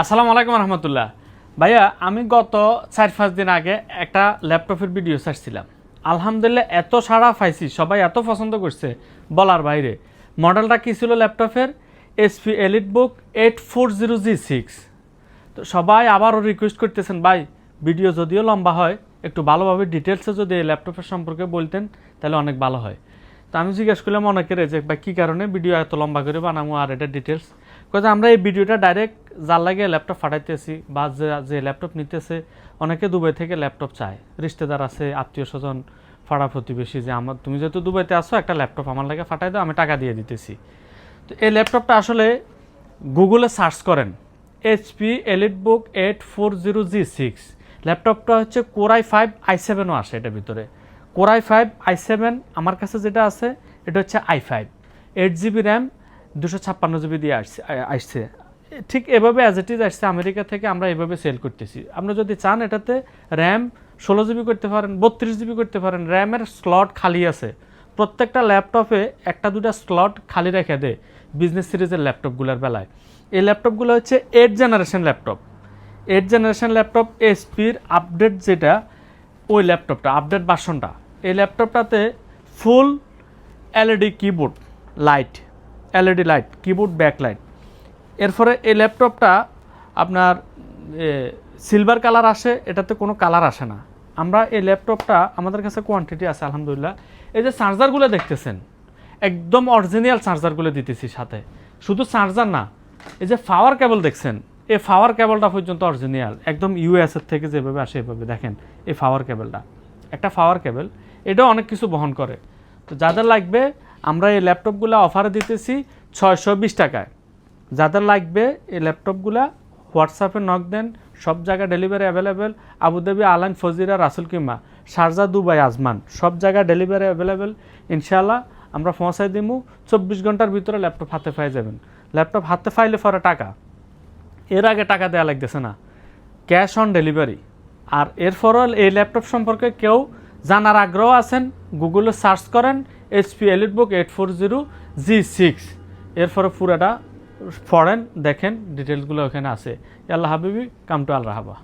আসসালামু আলাইকুম রহমতুল্লাহ। ভাইয়া আমি গত 4-5 দিন আগে একটা ল্যাপটপের ভিডিও ছাড়ছিলাম। আলহামদুলিল্লাহ এত সাড়া পাইছি, সবাই এত পছন্দ করছে বলার বাইরে। মডেলটা কী ছিল ল্যাপটপের? HP EliteBook 840G6। তো সবাই আবারও রিকোয়েস্ট করতেছেন, ভাই ভিডিও যদিও লম্বা হয় একটু ভালোভাবে ডিটেলসে যদি এই ল্যাপটপের সম্পর্কে বলতেন তাহলে অনেক ভালো হয়। তো আমি জিজ্ঞেস করলাম অনেকের যে ভাই কী কারণে ভিডিও এত লম্বা করে বানাবো আর এটা ডিটেলস। কারণ আমরা এই ভিডিওটা ডাইরেক্ট যার লাগে ল্যাপটপ ফাটাইতেছি বা যে ল্যাপটপ নিতেছে, অনেকে দুবাই থেকে ল্যাপটপ চায়, রিশতেদার আছে, আত্মীয় স্বজন, পাড়া প্রতিবেশী, যে আমার তুমি যেহেতু দুবাইতে আসো একটা ল্যাপটপ আমার লাগে ফাটাই দাও, আমি টাকা দিয়ে দিতেছি। তো এই ল্যাপটপটা আসলে গুগলে সার্চ করেন HP EliteBook 840G6। ল্যাপটপটা হচ্ছে Core i5 i7ও আসে এটার ভিতরে। Core i5 i7 আমার কাছে যেটা আছে এটা হচ্ছে i5, 8GB র্যাম, 256GB দিয়ে আসছে। ঠিক এভাবে অ্যাজ ইট ইজ আসছে আমেরিকা থেকে, আমরা এভাবে সেল করতেছি। আপনি যদি চান এটাতে র্যাম 16GB করতে পারেন, 32GB করতে পারেন। র্যামের স্লট খালি আছে, প্রত্যেকটা ল্যাপটপে একটা দুটা স্লট খালি রেখে দেয় বিজনেস সিরিজের ল্যাপটপগুলোর বেলায়। এই ল্যাপটপগুলো হচ্ছে 8th জেনারেশন ল্যাপটপ। 8th জেনারেশন ল্যাপটপ এসপির আপডেট যেটা, ওই ল্যাপটপটা আপডেট ভার্সনটা। এই ল্যাপটপটাতে full LED keyboard light, LED light, keyboard backlight. এরপরে এই ল্যাপটপটা আপনার সিলভার কালার আসে, এটাতে কোনো কালার আসে না। আমরা এই ল্যাপটপটা আমাদের কাছে কোয়ান্টিটি আছে আলহামদুলিল্লাহ। এই যে চার্জারগুলো দেখতেছেন একদম অরিজিনাল চার্জারগুলো দিতেছি সাথে। শুধু চার্জার না, এই যে পাওয়ার কেবল দেখছেন, এই পাওয়ার কেবলটা পর্যন্ত অরিজিনাল, একদম ইউএসএর থেকে যেভাবে আসে এভাবে দেখেন। এই পাওয়ার কেবলটা একটা পাওয়ার কেবল, এটাও অনেক কিছু বহন করে। তো যাদের লাগবে আমরা এই ল্যাপটপগুলো অফারে দিতেছি 620 টাকায়। যাদের লাগবে এই ল্যাপটপগুলো হোয়াটসঅ্যাপে নক দেন, সব জায়গায় ডেলিভারি অ্যাভেলেবেল। আবুধাবি, আলাইন, ফজিরা, রাসুল কিমা, শারজা, দুবাই, আজমান, সব জায়গায় ডেলিভারি অ্যাভেলেবেল। ইনশাআল্লাহ আমরা পৌঁছাই দিমু। 24 ঘন্টার ভিতরে ল্যাপটপ হাতে পাই যাবেন। ল্যাপটপ হাতে পাইলে পরে টাকা, এর আগে টাকা দেওয়া লাগতেছে না, ক্যাশ অন ডেলিভারি। আর এরপরও এই ল্যাপটপ সম্পর্কে কেউ জানার আগ্রহ আছেন, গুগলে সার্চ করেন HP EliteBook 840G6। এরপরে পুরাটা পড়েন, দেখেন ডিটেলসগুলো ওখানে আছে। আল্লাহ হাবিবি, কাম টু আল রাহাবা।